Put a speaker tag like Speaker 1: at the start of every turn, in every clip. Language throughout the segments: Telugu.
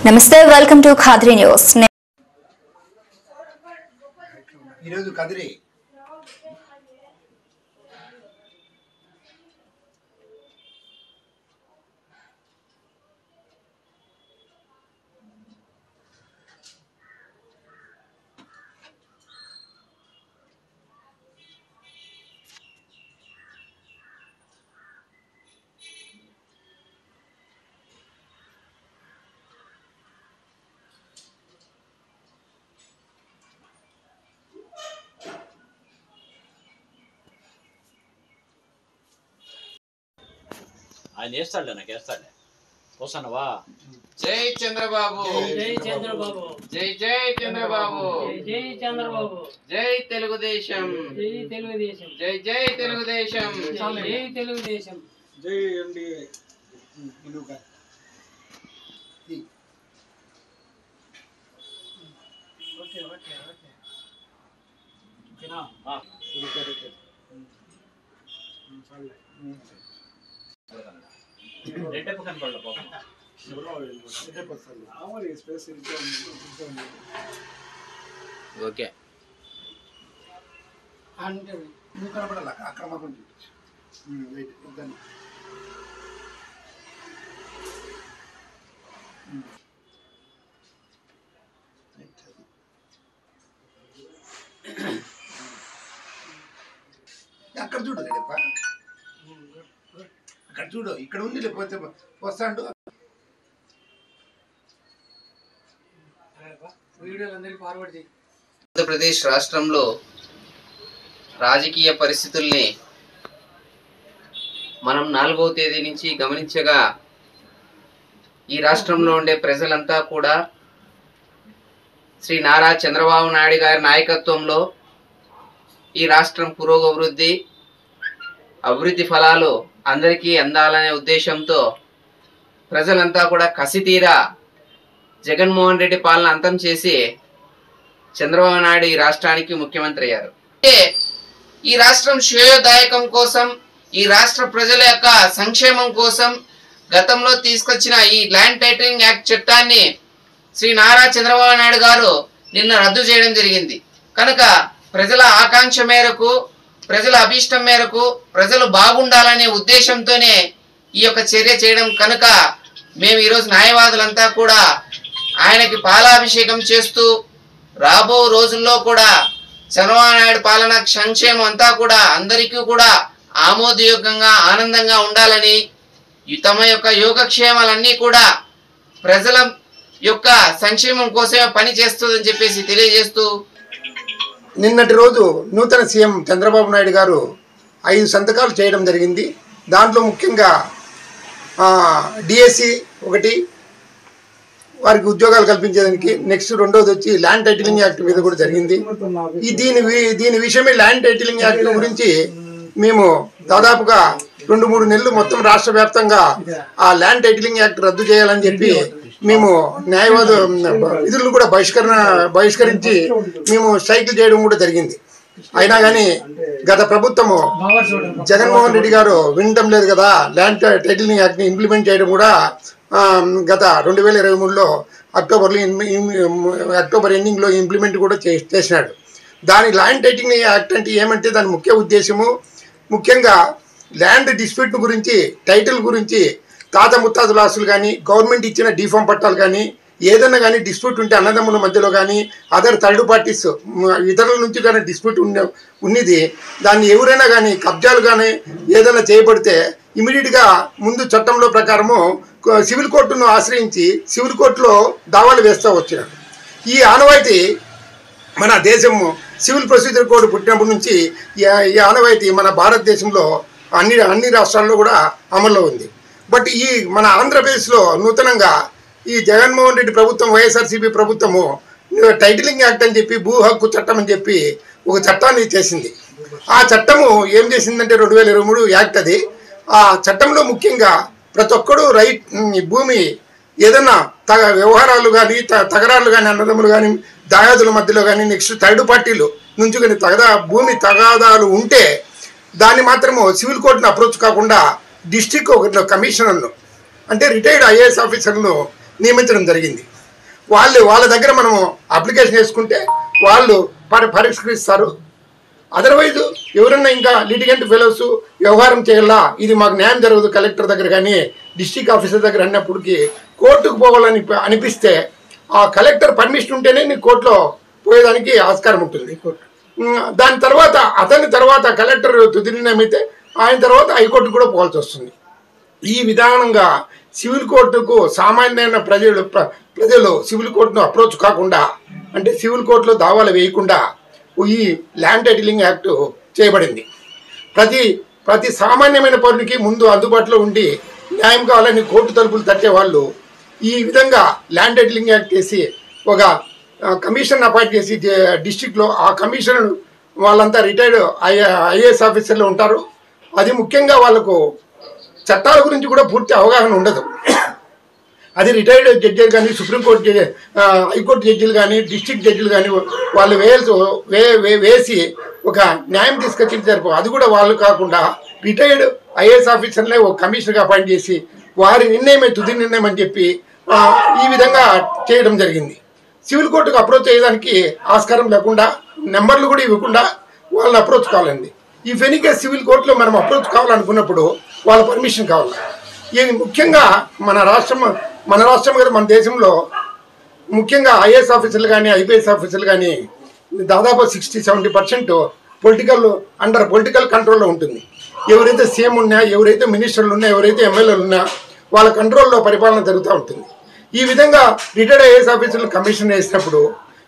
Speaker 1: నమస్తే, వెల్కమ్ టు ఖాద్రి న్యూస్.
Speaker 2: ఈరోజు కదిరి
Speaker 3: ఆయన వేస్తాడులే, నాకు వేస్తాడులే. వస్తానవా?
Speaker 4: జై చంద్రబాబు,
Speaker 5: జై చంద్రబాబు,
Speaker 4: జై జై చంద్రబాబు,
Speaker 5: జై చంద్రబాబు,
Speaker 4: జై తెలుగుదేశం,
Speaker 5: జై తెలుగుదేశం,
Speaker 4: జై జై తెలుగుదేశం,
Speaker 5: జై తెలుగుదేశం,
Speaker 2: జై ఎన్డీఏ.
Speaker 3: రెడ్డప్ప కనపడలే పాపం. ఓకే
Speaker 2: నువ్వు కనపడాలి అక్కడ మాత్రం చూపించు. అక్కడ చూడు రెడ్డప్ప, అక్కడ చూడు. ఇక్కడ ఉంది, లేకపోతే వస్తాడు.
Speaker 4: ఆంధ్రప్రదేశ్ రాష్ట్రంలో రాజకీయ పరిస్థితుల్ని మనం 4వ తేదీ నుంచి గమనించగా ఈ రాష్ట్రంలో ఉండే ప్రజలంతా కూడా శ్రీ నారా చంద్రబాబు నాయుడు గారి నాయకత్వంలో ఈ రాష్ట్రం అభివృద్ధి ఫలాలు అందరికీ అందాలనే ఉద్దేశంతో ప్రజలంతా కూడా కసితీరా జగన్మోహన్ రెడ్డి పాలన అంతం చేసి చంద్రబాబు నాయుడు ఈ రాష్ట్రానికి ముఖ్యమంత్రి అయ్యారు. ఈ రాష్ట్రం శ్రేయోదాయకం కోసం, ఈ రాష్ట్ర ప్రజల యొక్క సంక్షేమం కోసం గతంలో తీసుకొచ్చిన ఈ ల్యాండ్ టైటిలింగ్ యాక్ట్ చట్టాన్ని శ్రీ నారా చంద్రబాబు నాయుడు గారు నిన్న రద్దు చేయడం జరిగింది. కనుక ప్రజల ఆకాంక్ష మేరకు, ప్రజల అభిష్టం మేరకు, ప్రజలు బాగుండాలనే ఉద్దేశంతోనే ఈ యొక్క చర్య చేయడం కనుక మేము ఈరోజు న్యాయవాదులంతా కూడా ఆయనకి పాలాభిషేకం చేస్తూ రాబో రోజుల్లో కూడా చంద్రబాబు నాయుడు పాలన సంక్షేమం అంతా కూడా అందరికీ కూడా ఆమోదయోగ్యంగా ఆనందంగా ఉండాలని, తమ యొక్క యోగక్షేమాలన్నీ కూడా ప్రజల యొక్క సంక్షేమం కోసమే పని చేస్తుందని చెప్పేసి తెలియజేస్తూ,
Speaker 2: నిన్నటి రోజు నూతన సీఎం చంద్రబాబు నాయుడు గారు 5 సంతకాలు చేయడం జరిగింది. దాంట్లో ముఖ్యంగా డిఎస్సి ఒకటి, వారికి ఉద్యోగాలు కల్పించేదానికి. నెక్స్ట్ రెండోది వచ్చి ల్యాండ్ టైటిలింగ్ యాక్ట్ మీద కూడా జరిగింది. దీని విషయమే ల్యాండ్ టైటిలింగ్ యాక్ట్ గురించి మేము దాదాపుగా 2-3 నెలలు మొత్తం రాష్ట్ర వ్యాప్తంగా ఆ ల్యాండ్ టైటిలింగ్ యాక్ట్ రద్దు చేయాలని చెప్పి మేము న్యాయవాద విధులను కూడా బహిష్కరించి మేము స్ట్రైక్లు చేయడం కూడా జరిగింది. అయినా కానీ గత ప్రభుత్వము జగన్మోహన్ రెడ్డి గారు వినటం లేదు కదా. ల్యాండ్ టైటిలింగ్ యాక్ట్ని ఇంప్లిమెంట్ చేయడం కూడా గత 2023లో అక్టోబర్ ఎండింగ్లో ఇంప్లిమెంట్ కూడా చేసినాడు. దాని ల్యాండ్ టైటిలింగ్ యాక్ట్ అంటే ఏమంటే దాని ముఖ్య ఉద్దేశము ముఖ్యంగా ల్యాండ్ డిస్ప్యూట్ గురించి, టైటిల్ గురించి, తాత ముత్తాతల ఆస్తులు కానీ, గవర్నమెంట్ ఇచ్చిన డిఫామ్ పట్టాలు కానీ, ఏదైనా కానీ డిస్ప్యూట్ ఉంటే అన్నదమ్ముల మధ్యలో కానీ, అదర్ థర్డ్ పార్టీస్ ఇతరుల నుంచి కానీ డిస్ప్యూట్ ఉన్నది, దాన్ని ఎవరైనా కానీ కబ్జాలు కానీ ఏదైనా చేయబడితే ఇమీడియట్గా ముందు చట్టంలో ప్రకారము సివిల్ కోర్టును ఆశ్రయించి సివిల్ కోర్టులో దావాలు వేస్తూ వచ్చినారు. ఈ ఆనవాయితీ మన దేశము సివిల్ ప్రొసీజర్ కోడ్ పుట్టినప్పటి నుంచి ఈ ఆనవాయితీ మన భారతదేశంలో అన్ని రాష్ట్రాల్లో కూడా అమల్లో ఉంది. బట్ ఈ మన ఆంధ్రప్రదేశ్లో నూతనంగా ఈ జగన్మోహన్ రెడ్డి ప్రభుత్వం, వైఎస్ఆర్సీపీ ప్రభుత్వము టైటిలింగ్ యాక్ట్ అని చెప్పి, భూ హక్కు చట్టం అని చెప్పి ఒక చట్టాన్ని చేసింది. ఆ చట్టము ఏం చేసిందంటే 2023 యాక్ట్ అది. ఆ చట్టంలో ముఖ్యంగా ప్రతి ఒక్కడు భూమి ఏదైనా వ్యవహారాలు కానీ, తగరాలు కానీ, అన్నదమ్ములు కానీ, దాయాదుల మధ్యలో కానీ, నెక్స్ట్ థర్డ్ పార్టీలు నుంచి కానీ భూమి తగాదాలు ఉంటే దాన్ని మాత్రము సివిల్ కోర్టును అప్రోచ్ కాకుండా డిస్ట్రిక్ట్ కమిషనర్ను, అంటే రిటైర్డ్ ఐఏఎస్ ఆఫీసర్ను నియమించడం జరిగింది. వాళ్ళ దగ్గర మనము అప్లికేషన్ వేసుకుంటే వాళ్ళు పరిష్కరిస్తారు. అదర్వైజ్ ఎవరన్నా ఇంకా లిటిగెంట్ ఫెలోస్ వ్యవహారం చేయాలా, ఇది మాకు న్యాయం జరగదు కలెక్టర్ దగ్గర కానీ డిస్ట్రిక్ట్ ఆఫీసర్ దగ్గర అన్నప్పటికీ కోర్టుకు పోవాలని అనిపిస్తే ఆ కలెక్టర్ పర్మిషన్ ఉంటేనే నీకు కోర్టులో పోయేదానికి ఆస్కారం ఉంటుంది. దాని తర్వాత అతని తర్వాత కలెక్టర్ తుది నిర్ణయం అయితే ఆయన తర్వాత హైకోర్టుకు కూడా పోవాల్సి వస్తుంది. ఈ విధానంగా సివిల్ కోర్టుకు సామాన్యమైన ప్రజలు సివిల్ కోర్టును అప్రోచ్ కాకుండా, అంటే సివిల్ కోర్టులో దావాలు వేయకుండా ఈ ల్యాండ్ టైటిలింగ్ యాక్ట్ చేయబడింది. ప్రతి సామాన్యమైన పౌరునికి ముందు అందుబాటులో ఉండి న్యాయం కావాలని కోర్టు తలుపులు తట్టే వాళ్ళు ఈ విధంగా ల్యాండ్ టైటిలింగ్ యాక్ట్ చేసి ఒక కమిషన్ అపాయింట్ చేసి డిస్ట్రిక్ట్లో ఆ కమిషన్ వాళ్ళంతా రిటైర్డ్ ఐఏఎస్ ఆఫీసర్లు ఉంటారు. అది ముఖ్యంగా వాళ్ళకు చట్టాల గురించి కూడా పూర్తి అవగాహన ఉండదు. అది రిటైర్డ్ జడ్జీలు కానీ సుప్రీంకోర్టు హైకోర్టు జడ్జీలు కానీ డిస్ట్రిక్ట్ జడ్జీలు కానీ వాళ్ళు వేసి ఒక న్యాయం తీసుకొచ్చి జరుపు. అది కూడా వాళ్ళు కాకుండా రిటైర్డ్ ఐఏఎస్ ఆఫీసర్లే ఒక కమిషనర్గా అపాయింట్ చేసి వారి నిర్ణయమే తుది నిర్ణయం అని చెప్పి ఈ విధంగా చేయడం జరిగింది. సివిల్ కోర్టుకు అప్రోచ్ చేయడానికి ఆస్కారం లేకుండా నెంబర్లు కూడా ఇవ్వకుండా వాళ్ళని అప్రోచ్ కావాలండి. ఈ ఫెనికేస్ సివిల్ కోర్టులో మనం అప్రోచ్ కావాలనుకున్నప్పుడు వాళ్ళ పర్మిషన్ కావాలి. ఇది ముఖ్యంగా మన రాష్ట్రం కదా మన దేశంలో ముఖ్యంగా ఐఏఎస్ ఆఫీసర్లు కానీ ఐపీఎస్ ఆఫీసర్లు కానీ దాదాపు 60-70% పొలిటికల్ కంట్రోల్లో ఉంటుంది. ఎవరైతే సీఎం ఉన్నా, ఎవరైతే మినిస్టర్లు ఉన్నా, ఎవరైతే ఎమ్మెల్యేలు ఉన్నా వాళ్ళ కంట్రోల్లో పరిపాలన జరుగుతూ ఉంటుంది. ఈ విధంగా రిటైర్డ్ ఐఏఎస్ ఆఫీసర్లు కమిషన్ వేసినప్పుడు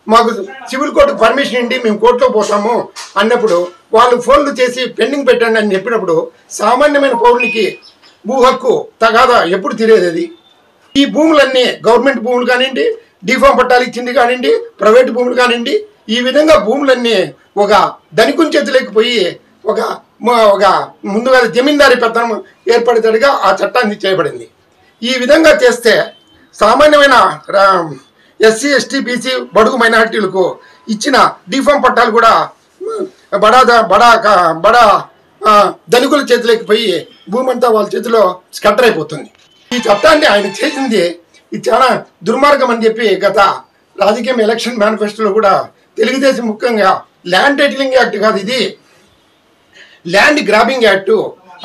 Speaker 2: మాకు సివిల్ కోర్టుకు పర్మిషన్ ఇండి మేము కోర్టులో పోతాము అన్నప్పుడు వాళ్ళు ఫోన్లు చేసి పెండింగ్ పెట్టండి అని చెప్పినప్పుడు సామాన్యమైన పౌరునికి భూ హక్కు తగాదా ఎప్పుడు తీరేది? అది ఈ భూములన్నీ గవర్నమెంట్ భూములు కానివ్వండి, డిఫామ్ పట్టాలు ఇచ్చింది కానివ్వండి, ప్రైవేట్ భూములు కానివ్వండి, ఈ విధంగా భూములన్నీ ఒక ధనికుని చేతిలోకి పోయి ఒక ముందుగా జమీందారీ పెత్తనం ఏర్పడేటట్టుగా ఆ చట్టాన్ని చేయబడింది. ఈ విధంగా చేస్తే సామాన్యమైన ఎస్సీ ఎస్టీ బీసీ బడుగు మైనారిటీలకు ఇచ్చిన డిఫామ్ పట్టాలు కూడా బడా ధనికుల చేతిలోకి పోయి భూమి అంతా వాళ్ళ చేతిలో స్కట్టర్ అయిపోతుంది. ఈ చట్టాన్ని ఆయన చేసింది ఇది చాలా దుర్మార్గం అని చెప్పి గత రాజకీయం ఎలక్షన్ మేనిఫెస్టోలో కూడా తెలుగుదేశం ముఖ్యంగా ల్యాండ్ టైటిలింగ్ యాక్ట్ కాదు, ఇది ల్యాండ్ గ్రాబింగ్ యాక్టు,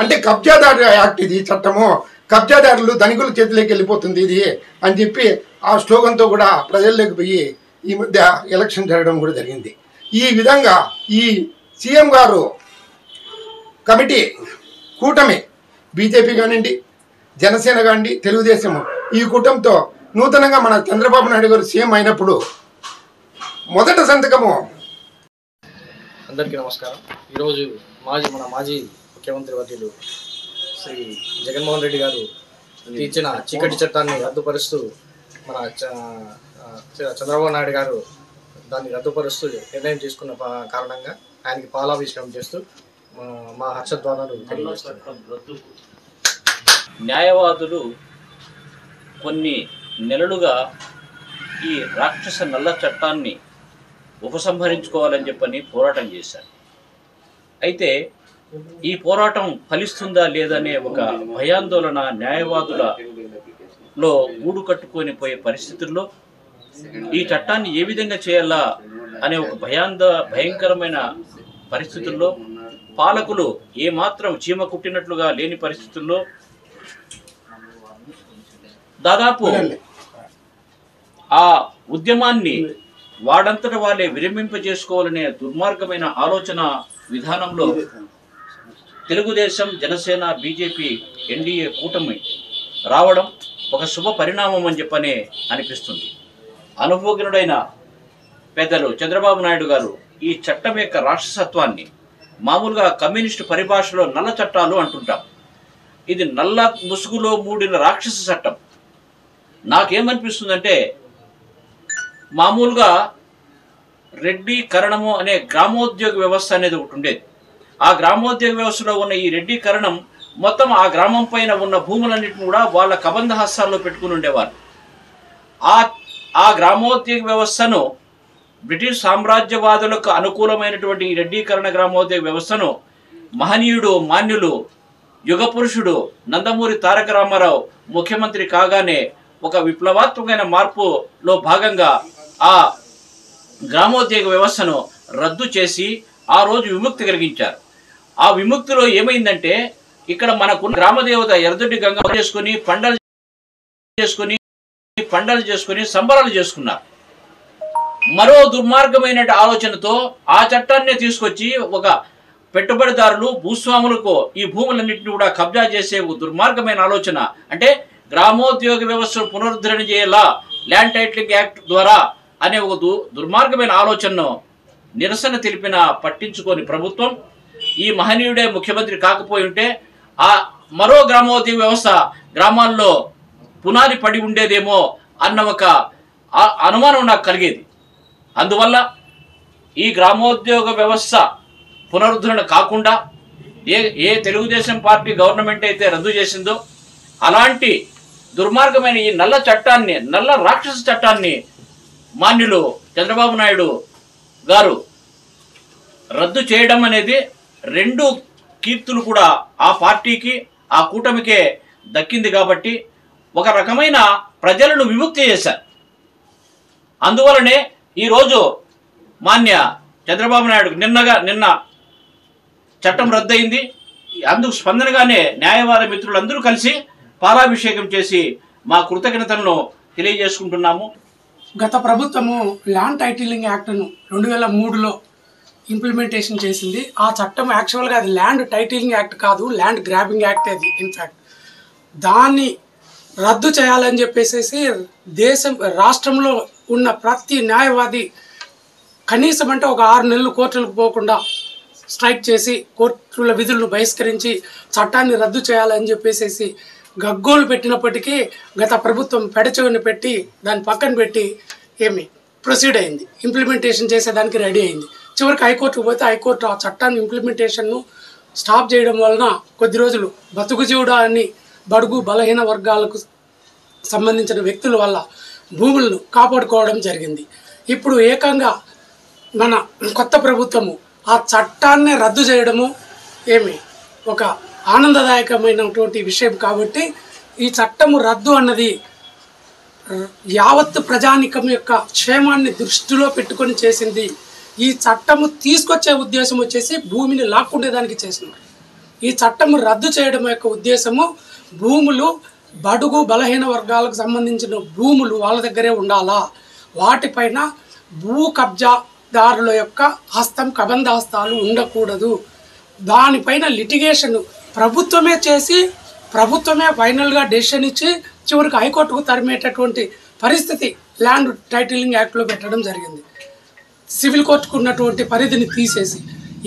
Speaker 2: అంటే కబ్జాదారు యాక్ట్. ఇది చట్టము కబ్జాదారులు ధనికుల చేతిలోకి వెళ్ళిపోతుంది ఇది అని చెప్పి ఆ స్లోగన్తో కూడా ప్రజల్లోకి పోయి ఈ మధ్య ఎలక్షన్ జరగడం కూడా జరిగింది. ఈ విధంగా ఈ సీఎం గారు కమిటీ కూటమి బీజేపీ కానివ్వండి, జనసేన కానివ్వండి, తెలుగుదేశం ఈ కూటమితో నూతనంగా మన చంద్రబాబు నాయుడు గారు సీఎం అయినప్పుడు మొదట సంతకము.
Speaker 6: అందరికీ నమస్కారం. ఈరోజు మన మాజీ ముఖ్యమంత్రి వర్యులు శ్రీ జగన్మోహన్ రెడ్డి గారు ఇచ్చిన చీకటి చట్టాన్ని రద్దుపరుస్తూ మన చంద్రబాబు నాయుడు గారు దాన్ని రద్దుపరుస్తూ నిర్ణయం తీసుకున్న కారణంగా ఆయనకి పాలాభిషేకం చేస్తూ మా హర్షధ్వానాలు తెలియజేస్తున్నాం.
Speaker 3: న్యాయవాదులు కొన్ని నెలలుగా ఈ రాక్షస నల్ల చట్టాన్ని ఉపసంహరించుకోవాలని చెప్పని పోరాటం చేశారు. అయితే ఈ పోరాటం ఫలిస్తుందా లేదనే ఒక భయాందోళన న్యాయవాదులలో గూడు కట్టుకొని పోయే పరిస్థితుల్లో ఈ చట్టాన్ని ఏ విధంగా చేయాలా అనే ఒక భయంకరమైన పరిస్థితుల్లో పాలకులు ఏమాత్రం చీమ కుట్టినట్లుగా లేని పరిస్థితుల్లో దాదాపు ఆ ఉద్యమాన్ని వాడంతట వాళ్ళే విరమింపజేసుకోవాలనే దుర్మార్గమైన ఆలోచన విధానంలో తెలుగుదేశం, జనసేన, బీజేపీ, ఎన్డీఏ కూటమి రావడం ఒక శుభ పరిణామం అని చెప్పనే అనిపిస్తుంది. అనుభవజ్ఞుడైన పెద్దలు చంద్రబాబు నాయుడు గారు ఈ చట్టం యొక్క రాక్షసత్వాన్ని మామూలుగా కమ్యూనిస్టు పరిభాషలో నల్ల చట్టాలు అంటుంటాం. ఇది నల్ల ముసుగులో మూడిన రాక్షస చట్టం. నాకేమనిపిస్తుందంటే మామూలుగా రెడ్డి కరణము అనే గ్రామోద్యోగ వ్యవస్థ అనేది ఒకటి ఉండేది. ఆ గ్రామోద్యోగ వ్యవస్థలో ఉన్న ఈ రెడ్డి కరణం మొత్తం ఆ గ్రామం పైన ఉన్న భూములన్నింటిని కూడా వాళ్ళ కబంధ హస్తాల్లో పెట్టుకుని ఉండేవారు. ఆ గ్రామోద్యోగ వ్యవస్థను బ్రిటిష్ సామ్రాజ్యవాదులకు అనుకూలమైనటువంటి ఈ రెడ్డీకరణ గ్రామోద్యోగ వ్యవస్థను మహనీయుడు, మాన్యులు, యుగ పురుషుడు నందమూరి తారక రామారావు ముఖ్యమంత్రి కాగానే ఒక విప్లవాత్మకమైన మార్పులో భాగంగా ఆ గ్రామోద్యోగ వ్యవస్థను రద్దు చేసి ఆ రోజు విముక్తి కలిగించారు. ఆ విముక్తిలో ఏమైందంటే ఇక్కడ మనకు గ్రామదేవత ఎర్రదొడ్డి గంగ పండలు చేసుకొని సంబరాలు చేసుకున్నారు. మరో దుర్మార్గమైన ఆలోచనతో ఆ చట్టాన్ని తీసుకొచ్చి ఒక పెట్టుబడిదారులు భూస్వాములకు ఈ భూములన్నింటినీ కూడా కబ్జా చేసే దుర్మార్గమైన ఆలోచన, అంటే గ్రామోద్యోగ వ్యవస్థను పునరుద్ధరణ చేయాలా ల్యాండ్ టైటిలింగ్ యాక్ట్ ద్వారా అనే ఒక దుర్మార్గమైన ఆలోచనను నిరసన తెలిపిన పట్టించుకొని ప్రభుత్వం ఈ మహనీయుడే ముఖ్యమంత్రి కాకపోయి ఉంటే ఆ మరో గ్రామోద్యోగ వ్యవస్థ గ్రామాల్లో పునాది పడి ఉండేదేమో అన్న ఒక అనుమానం నాకు కలిగేది. అందువల్ల ఈ గ్రామోద్యోగ వ్యవస్థ పునరుద్ధరణ కాకుండా ఏ తెలుగుదేశం పార్టీ గవర్నమెంట్ అయితే రద్దు చేసిందో అలాంటి దుర్మార్గమైన ఈ నల్ల రాక్షస చట్టాన్ని మాన్యులు చంద్రబాబు నాయుడు గారు రద్దు చేయడం అనేది రెండు కీర్తులు కూడా ఆ పార్టీకి ఆ కూటమికే దక్కింది. కాబట్టి ఒక రకమైన ప్రజలను విముక్తి చేశారు. అందువలనే ఈరోజు మాన్య చంద్రబాబు నాయుడు నిన్న చట్టం రద్దయింది. అందుకు స్పందనగానే న్యాయవాద మిత్రులందరూ కలిసి పాలాభిషేకం చేసి మా కృతజ్ఞతలను తెలియజేసుకుంటున్నాము.
Speaker 7: గత ప్రభుత్వము ల్యాండ్ టైటిలింగ్ యాక్ట్ను 2003లో ఇంప్లిమెంటేషన్ చేసింది. ఆ చట్టం యాక్చువల్గా అది ల్యాండ్ టైటిలింగ్ యాక్ట్ కాదు, ల్యాండ్ గ్రాబింగ్ యాక్ట్ అది. ఇన్ఫ్యాక్ట్ దాన్ని రద్దు చేయాలని చెప్పేసి రాష్ట్రంలో ఉన్న ప్రతి న్యాయవాది కనీసం అంటే ఒక 6 నెలలు కోర్టులకు పోకుండా స్ట్రైక్ చేసి కోర్టుల విధులను బహిష్కరించి చట్టాన్ని రద్దు చేయాలని చెప్పేసి గగ్గోలు పెట్టినప్పటికీ గత ప్రభుత్వం పెడచెవిని పెట్టి దాన్ని పక్కన పెట్టి ప్రొసీడ్ అయింది, ఇంప్లిమెంటేషన్ చేసేదానికి రెడీ అయింది. చివరికి హైకోర్టుకు పోతే హైకోర్టు ఆ చట్టాన్ని ఇంప్లిమెంటేషన్ను స్టాప్ చేయడం వలన కొద్ది రోజులు బతుకుజీవుడా అని బడుగు బలహీన వర్గాలకు సంబంధించిన వ్యక్తుల వల్ల భూములను కాపాడుకోవడం జరిగింది. ఇప్పుడు ఏకంగా మన కొత్త ప్రభుత్వము ఆ చట్టాన్ని రద్దు చేయడము ఒక ఆనందదాయకమైనటువంటి విషయం. కాబట్టి ఈ చట్టము రద్దు అన్నది యావత్ ప్రజానికం యొక్క క్షేమాన్ని దృష్టిలో పెట్టుకొని చేసింది. ఈ చట్టము తీసుకొచ్చే ఉద్దేశం వచ్చేసి భూమిని లాక్కుండేదానికి చేసినారు. ఈ చట్టము రద్దు చేయడం యొక్క ఉద్దేశము భూములు బడుగు బలహీన వర్గాలకు సంబంధించిన భూములు వాళ్ళ దగ్గరే ఉండాలా, వాటిపైన భూ కబ్జాదారుల యొక్క హస్తం కబంధ హస్తాలు ఉండకూడదు, దానిపైన లిటిగేషన్ ప్రభుత్వమే చేసి ప్రభుత్వమే ఫైనల్గా డెసిషన్ ఇచ్చి చివరికి హైకోర్టుకు తరిమేటటువంటి పరిస్థితి ల్యాండ్ టైటిలింగ్ యాక్ట్లో పెట్టడం జరిగింది. సివిల్ కోర్టుకు ఉన్నటువంటి పరిధిని తీసేసి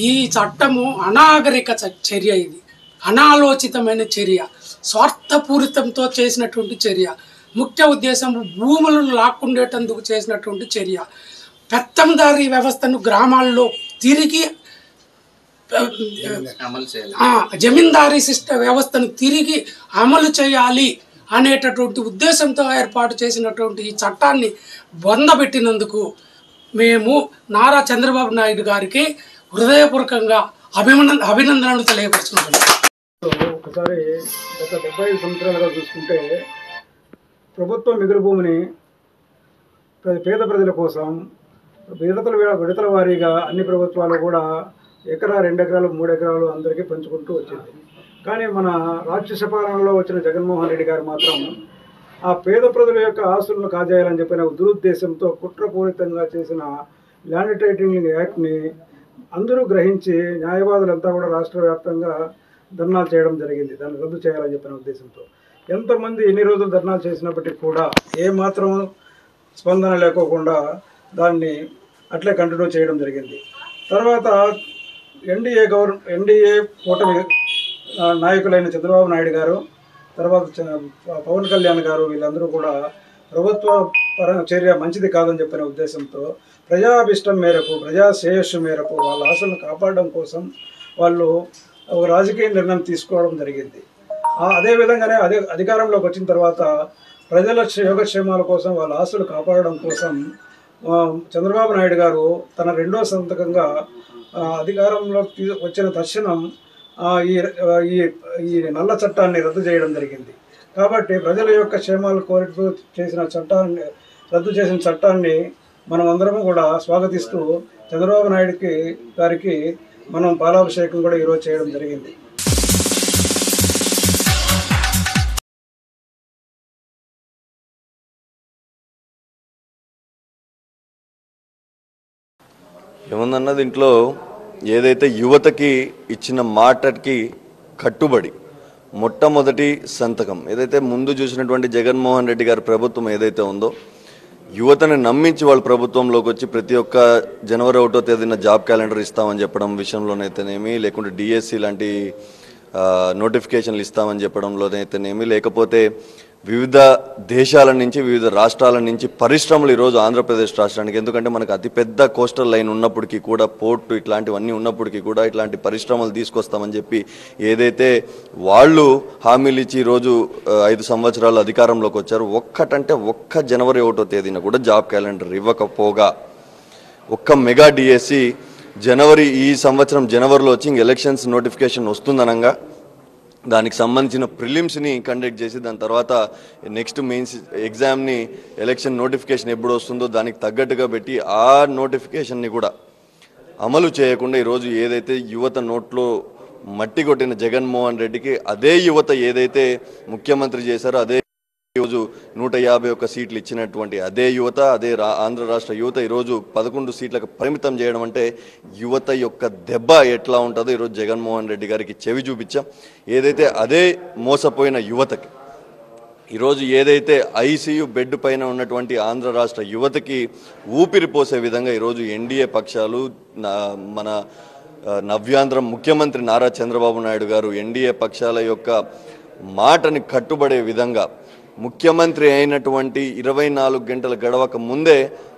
Speaker 7: ఈ చట్టము అనాగరిక చర్య, ఇది అనాలోచితమైన చర్య, స్వార్థపూరితంతో చేసినటువంటి చర్య, ముఖ్య ఉద్దేశం భూములను లాక్కుండేటందుకు చేసినటువంటి చర్య, పెత్తందారీ వ్యవస్థను గ్రామాల్లో తిరిగి జమీందారీ వ్యవస్థను తిరిగి అమలు చేయాలి అనేటటువంటి ఉద్దేశంతో ఏర్పాటు చేసినటువంటి ఈ చట్టాన్ని బొందబెట్టినందుకు మేము నారా చంద్రబాబు నాయుడు గారికి హృదయపూర్వకంగా అభినందనలు తెలియపరుచుకుంటున్నాం.
Speaker 8: ఒకసారి గత 75 సంవత్సరాలుగా చూసుకుంటే ప్రభుత్వం మిగులు భూమిని పేద ప్రజల కోసం విడతల వారీగా అన్ని ప్రభుత్వాలు కూడా ఎకరా 2 ఎకరాలు 3 ఎకరాలు అందరికీ పంచుకుంటూ వచ్చింది. కానీ మన రాక్షస పాలనలో వచ్చిన జగన్మోహన్ రెడ్డి గారు మాత్రం ఆ పేద ప్రజల యొక్క ఆస్తులను కాజేయాలని చెప్పిన దురుద్దేశంతో కుట్రపూరితంగా చేసిన ల్యాండ్ టైటిలింగ్ యాక్ట్ని అందరూ గ్రహించి న్యాయవాదులంతా కూడా రాష్ట్ర వ్యాప్తంగా ధర్నాలు చేయడం జరిగింది, దాన్ని రద్దు చేయాలని చెప్పిన ఉద్దేశంతో. ఎంతమంది ఎన్ని రోజులు ధర్నాలు చేసినప్పటికీ కూడా ఏమాత్రం స్పందన లేకోకుండా దాన్ని అట్లే కంటిన్యూ చేయడం జరిగింది. తర్వాత ఎన్డీఏ కూటమి నాయకులైన చంద్రబాబు నాయుడు గారు, తర్వాత పవన్ కళ్యాణ్ గారు, వీళ్ళందరూ కూడా ప్రభుత్వ చర్య మంచిది కాదని చెప్పిన ఉద్దేశంతో ప్రజాభిష్టం మేరకు, ప్రజా శ్రేయస్సు మేరకు వాళ్ళ ఆశలను కాపాడడం కోసం వాళ్ళు ఒక రాజకీయ నిర్ణయం తీసుకోవడం జరిగింది. అదేవిధంగానే అధికారంలోకి వచ్చిన తర్వాత ప్రజల యోగక్షేమాల కోసం, వాళ్ళ ఆశలు కాపాడడం కోసం చంద్రబాబు నాయుడు గారు తన 2వ సంతకంగా అధికారంలో వచ్చిన తక్షణం ఈ నల్ల చట్టాన్ని రద్దు చేయడం జరిగింది. కాబట్టి ప్రజల యొక్క క్షేమాలు కోరుతూ రద్దు చేసిన చట్టాన్ని మనం అందరము కూడా స్వాగతిస్తూ చంద్రబాబు నాయుడు గారికి మనం పాలాభిషేకం కూడా ఈరోజు చేయడం జరిగింది.
Speaker 9: ఏముందన్న దీంట్లో ఏదైతే యువతకి ఇచ్చిన మాటకి కట్టుబడి మొట్టమొదటి సంతకం ఏదైతే ముందు చూసినటువంటి జగన్మోహన్ రెడ్డి గారి ప్రభుత్వం ఏదైతే ఉందో యువతని నమ్మించి వాళ్ళ ప్రభుత్వంలోకి వచ్చి ప్రతి ఒక్క జనవరి 1వ తేదీన జాబ్ క్యాలెండర్ ఇస్తామని చెప్పడం విషయంలోనైతేనేమి, లేకుంటే డిఎస్సి లాంటి నోటిఫికేషన్లు ఇస్తామని చెప్పడంలోనైతేనేమి, లేకపోతే వివిధ దేశాల నుంచి వివిధ రాష్ట్రాల నుంచి పరిశ్రమలు ఈరోజు ఆంధ్రప్రదేశ్ రాష్ట్రానికి, ఎందుకంటే మనకు అతిపెద్ద కోస్టల్ లైన్ ఉన్నప్పటికీ కూడా పోర్టు ఇట్లాంటివన్నీ ఉన్నప్పటికీ కూడా ఇట్లాంటి పరిశ్రమలు తీసుకొస్తామని చెప్పి ఏదైతే వాళ్ళు హామీలు ఇచ్చి ఈరోజు 5 సంవత్సరాలు అధికారంలోకి వచ్చారు, ఒక్క జనవరి 1వ తేదీన కూడా జాబ్ క్యాలెండర్ ఇవ్వకపోగా ఒక్క మెగా డిఎస్సి ఈ సంవత్సరం జనవరిలో వచ్చి ఎలక్షన్స్ నోటిఫికేషన్ వస్తుందనంగా దానికి సంబంధించిన ప్రిలిమ్స్ని కండక్ట్ చేసి దాని తర్వాత నెక్స్ట్ మెయిన్స్ ఎగ్జామ్ని ఎలక్షన్ నోటిఫికేషన్ ఎప్పుడు వస్తుందో దానికి తగ్గట్టుగా పెట్టి ఆ నోటిఫికేషన్ని కూడా అమలు చేయకుండా ఈరోజు ఏదైతే యువత నోట్లో మట్టి కొట్టిన జగన్మోహన్ రెడ్డికి అదే యువత ఏదైతే ముఖ్యమంత్రి చేశారో అదే ఈరోజు 151 సీట్లు ఇచ్చినటువంటి అదే యువత అదే ఆంధ్ర రాష్ట్ర యువత ఈరోజు 11 సీట్లకు పరిమితం చేయడం అంటే యువత యొక్క దెబ్బ ఎట్లా ఉంటుందో ఈరోజు జగన్మోహన్ రెడ్డి గారికి చెవి చూపించాం. ఏదైతే అదే మోసపోయిన యువతకి ఈరోజు ఏదైతే ఐసీయూ బెడ్ పైన ఉన్నటువంటి ఆంధ్ర రాష్ట్ర యువతకి ఊపిరి పోసే విధంగా ఈరోజు ఎన్డీఏ పక్షాలు మన నవ్యాంధ్ర ముఖ్యమంత్రి నారా చంద్రబాబు నాయుడు గారు ఎన్డీఏ పక్షాల యొక్క మాటని కట్టుబడే విధంగా ముఖ్యమంత్రి అయినటువంటి 24 గంటల గడవక ముందే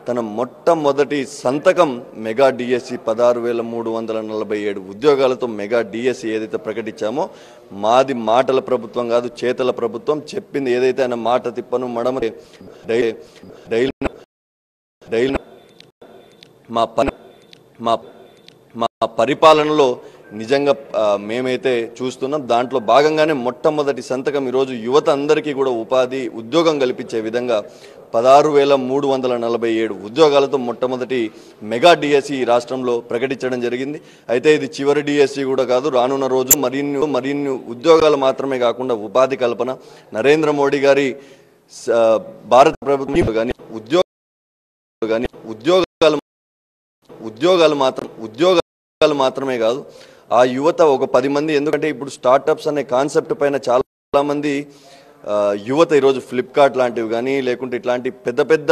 Speaker 9: తన మొట్టమొదటి సంతకం మెగా డిఎస్సి 16,347 ఉద్యోగాలతో మెగా డిఎస్సి ఏదైతే ప్రకటించామో మాది మాటల ప్రభుత్వం కాదు చేతల ప్రభుత్వం. చెప్పింది ఏదైతే ఆయన మాట తిప్పను మడమ డైలీ మా పరిపాలనలో నిజంగా మేమైతే చూస్తున్నాం. దాంట్లో భాగంగానే మొట్టమొదటి సంతకం ఈరోజు యువత అందరికీ కూడా ఉద్యోగం కల్పించే విధంగా 16,347 ఉద్యోగాలతో మొట్టమొదటి మెగా డిఎస్సి ఈ రాష్ట్రంలో ప్రకటించడం జరిగింది. అయితే ఇది చివరి డిఎస్సి కూడా కాదు. రానున్న రోజు మరిన్ని ఉద్యోగాలు మాత్రమే కాకుండా ఉపాధి కల్పన నరేంద్ర మోడీ గారి భారత ప్రభుత్వం కానీ ఉద్యోగాలు మాత్రమే కాదు ఆ యువత ఒక 10 మంది, ఎందుకంటే ఇప్పుడు స్టార్టప్స్ అనే కాన్సెప్ట్ పైన చాలా మంది యువత ఈరోజు ఫ్లిప్కార్ట్ లాంటివి కానీ లేకుంటే ఇట్లాంటి పెద్ద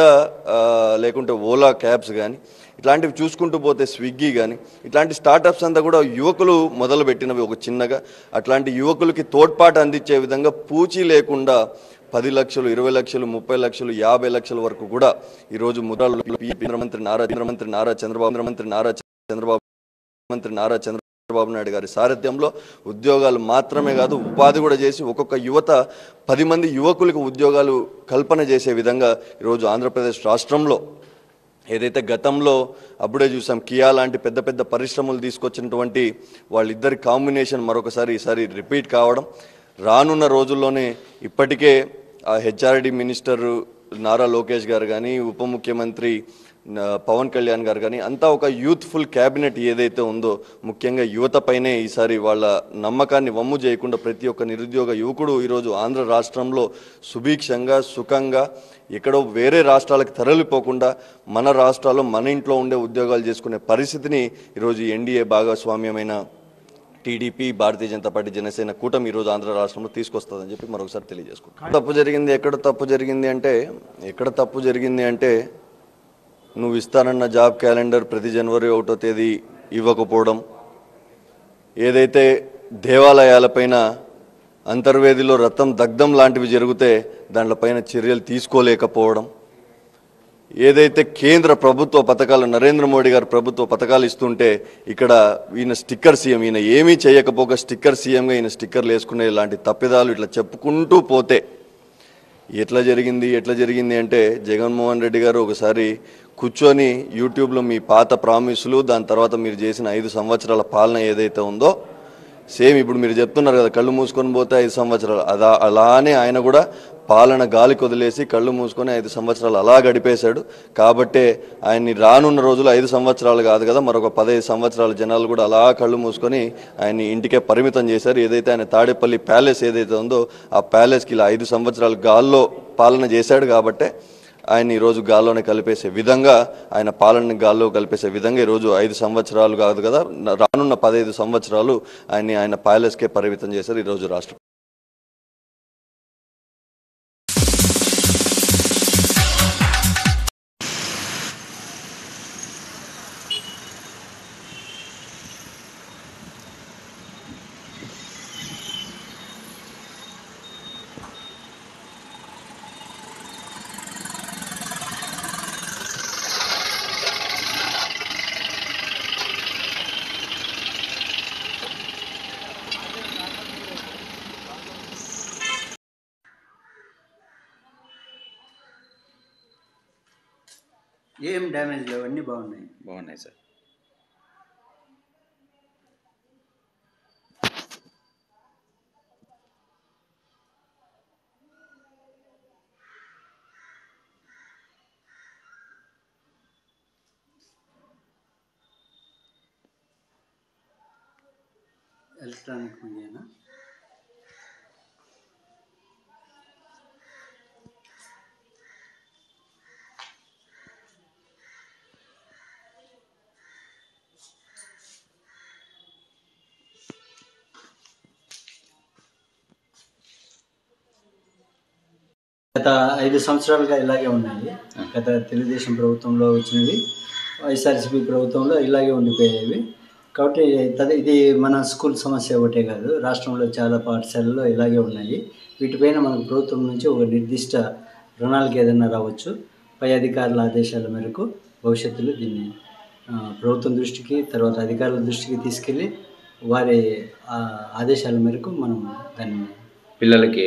Speaker 9: లేకుంటే ఓలా క్యాబ్స్ కానీ ఇట్లాంటివి చూసుకుంటూ పోతే స్విగ్గీ కానీ ఇట్లాంటి స్టార్టప్స్ అంతా కూడా యువకులు మొదలుపెట్టినవి ఒక చిన్నగా. అట్లాంటి యువకులకి తోడ్పాటు అందించే విధంగా పూచీ లేకుండా 10 లక్షలు 20 లక్షలు 30 లక్షలు 50 లక్షల వరకు కూడా ఈరోజు ముఖ్యమంత్రి నారా చంద్రబాబు నాయుడు గారి సారథ్యంలో ఉద్యోగాలు మాత్రమే కాదు ఉపాధి కూడా చేసి ఒక్కొక్క యువత 10 మంది యువకులకు ఉద్యోగాలు కల్పన చేసే విధంగా ఈరోజు ఆంధ్రప్రదేశ్ రాష్ట్రంలో ఏదైతే గతంలో అప్పుడే చూసాం కియా లాంటి పెద్ద పరిశ్రమలు తీసుకొచ్చినటువంటి వాళ్ళిద్దరి కాంబినేషన్ మరొకసారి ఈసారి రిపీట్ కావడం, రానున్న రోజుల్లోనే ఇప్పటికే ఆ హెచ్ఆర్డి మినిస్టర్ నారా లోకేష్ గారు కానీ ఉప ముఖ్యమంత్రి పవన్ కళ్యాణ్ గారు కానీ అంతా ఒక యూత్ఫుల్ క్యాబినెట్ ఏదైతే ఉందో ముఖ్యంగా యువత పైనే ఈసారి వాళ్ళ నమ్మకాన్ని వమ్ము చేయకుండా ప్రతి ఒక్క నిరుద్యోగ యువకుడు ఈరోజు ఆంధ్ర రాష్ట్రంలో సుభిక్షంగా సుఖంగా ఎక్కడో వేరే రాష్ట్రాలకు తరలిపోకుండా మన రాష్ట్రాల్లో మన ఇంట్లో ఉండే ఉద్యోగాలు చేసుకునే పరిస్థితిని ఈరోజు NDA భాగస్వామ్యమైన TDP Bharatiya Janata party Janasena కూటమి ఈరోజు ఆంధ్ర రాష్ట్రంలో తీసుకొస్తుందని చెప్పి మరొకసారి తెలియజేసుకుంటాం. ఎక్కడ తప్పు జరిగింది అంటే నువ్వు ఇస్తానన్న జాబ్ క్యాలెండర్ ప్రతి జనవరి 1వ తేదీ ఇవ్వకపోవడం, ఏదైతే దేవాలయాలపైన అంతర్వేదిలో రక్తం దగ్ధం లాంటివి జరిగితే దాంట్లపైన చర్యలు తీసుకోలేకపోవడం, ఏదైతే కేంద్ర ప్రభుత్వ పథకాలు నరేంద్ర మోడీ గారు ప్రభుత్వ పథకాలు ఇస్తుంటే ఇక్కడ ఈయన స్టిక్కర్ సీఎం, ఈయన ఏమీ చేయకపోగా స్టిక్కర్ సీఎంగా ఈయన స్టిక్కర్లు వేసుకునే ఇలాంటి తప్పిదాలు ఇట్లా చెప్పుకుంటూ పోతే ఎట్లా జరిగింది అంటే జగన్మోహన్ రెడ్డి గారు ఒకసారి కూర్చొని యూట్యూబ్లో మీ పాత ప్రామిసులు దాని తర్వాత మీరు చేసిన 5 సంవత్సరాల పాలన ఏదైతే ఉందో సేమ్ ఇప్పుడు మీరు చెప్తున్నారు కదా కళ్ళు మూసుకొని పోతే 5 సంవత్సరాలు, అలానే ఆయన కూడా పాలన గాలికి వదిలేసి కళ్ళు మూసుకొని 5 సంవత్సరాలు అలా గడిపేశాడు. కాబట్టే ఆయన్ని రానున్న రోజులు 5 సంవత్సరాలు కాదు కదా, మరొక 15 సంవత్సరాల జనాలు కూడా అలా కళ్ళు మూసుకొని ఆయన్ని ఇంటికే పరిమితం చేశారు. ఏదైతే ఆయన తాడేపల్లి ప్యాలెస్ ఏదైతే ఉందో ఆ ప్యాలెస్కి ఇలా 5 సంవత్సరాలు గాల్లో పాలన చేశాడు. కాబట్టే ఆయన ఈరోజు గాల్లోనే కలిపేసే విధంగా, ఆయన పాలనని గాల్లో కలిపేసే విధంగా ఈరోజు 5 సంవత్సరాలు కాదు కదా, రానున్న 15 సంవత్సరాలు ఆయన ప్యాలెస్కే పరిమితం చేశారు ఈరోజు రాష్ట్రం.
Speaker 10: ఏం డ్యామేజ్ లేవు, అన్నీ బాగున్నాయి
Speaker 11: సార్.
Speaker 10: ఎలక్ట్రానిక్ మీడియానా? గత 5 సంవత్సరాలుగా ఇలాగే ఉన్నాయి. గత తెలుగుదేశం ప్రభుత్వంలో వచ్చినవి, వైఎస్ఆర్సీపీ ప్రభుత్వంలో ఇలాగే ఉండిపోయేవి. కాబట్టి ఇది మన స్కూల్ సమస్య ఒకటే కాదు, రాష్ట్రంలో చాలా పాఠశాలల్లో ఇలాగే ఉన్నాయి. వీటిపైన మనకు ప్రభుత్వం నుంచి ఒక నిర్దిష్ట ప్రణాళిక ఏదైనా రావచ్చు. పై అధికారుల ఆదేశాల మేరకు భవిష్యత్తులో దీన్ని ప్రభుత్వం దృష్టికి, తర్వాత అధికారుల దృష్టికి తీసుకెళ్ళి వారి ఆదేశాల మేరకు మనం దాన్ని
Speaker 11: పిల్లలకి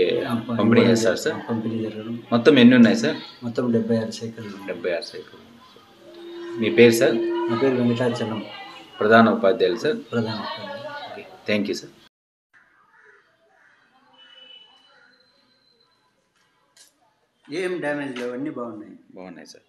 Speaker 11: పంపిణీ చేస్తారు సార్.
Speaker 10: పంపిణీ జరగడం.
Speaker 11: మొత్తం ఎన్ని ఉన్నాయి సార్?
Speaker 10: మొత్తం 76 సైకిళ్ళు.
Speaker 11: 76 సైకిళ్ళు. మీ పేరు సార్?
Speaker 10: నా పేరు వెంకటాచలం,
Speaker 11: ప్రధాన ఉపాధ్యాయులు సార్.
Speaker 10: ప్రధాన ఉపాధ్యాయులు.
Speaker 11: Okay, thank you sir.
Speaker 10: ఏం డ్యామేజ్ లేవు, అన్నీ
Speaker 11: బాగున్నాయి సార్.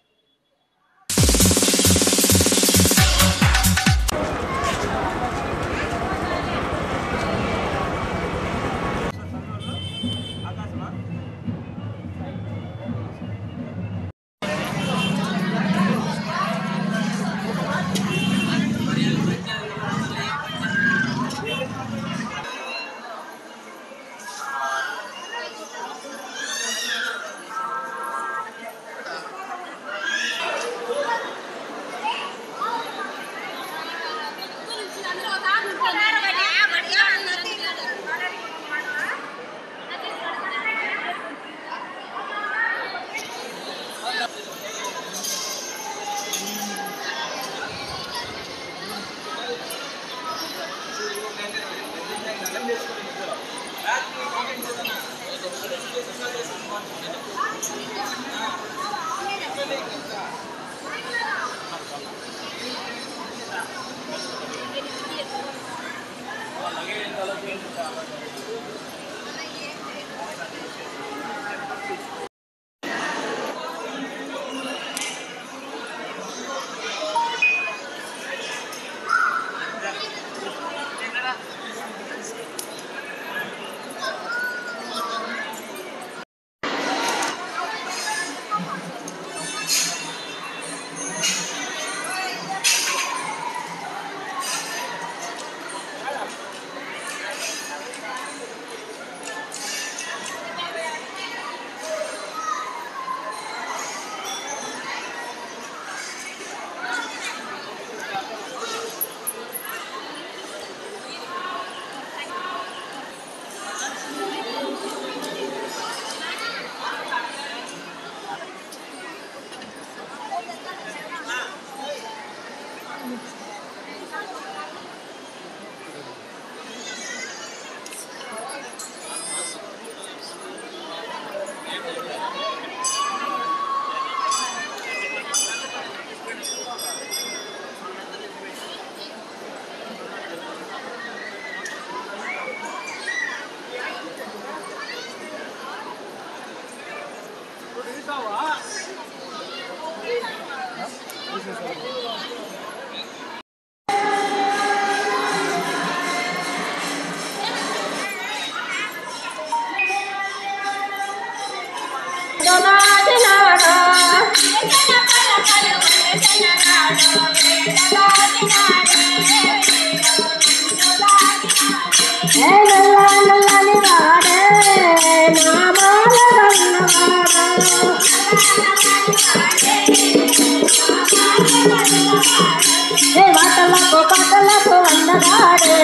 Speaker 12: పాటలకు అందగాడే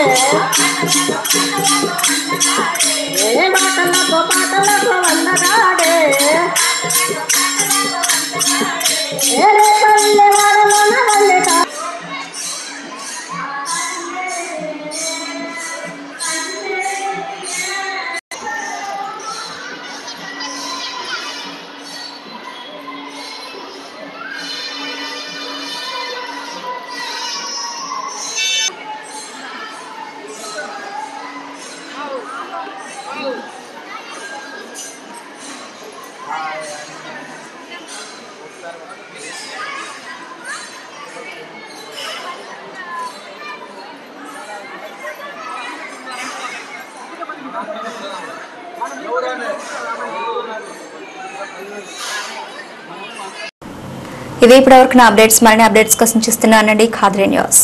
Speaker 12: పాటలకు అందగాడే పల్లె వాడలోన వల్లెట
Speaker 1: ఇది ఇప్పటివరకు నా అప్డేట్స్. మరిన్ని అప్డేట్స్ కోసం చూస్తున్నానండి ఖాద్రి న్యూస్.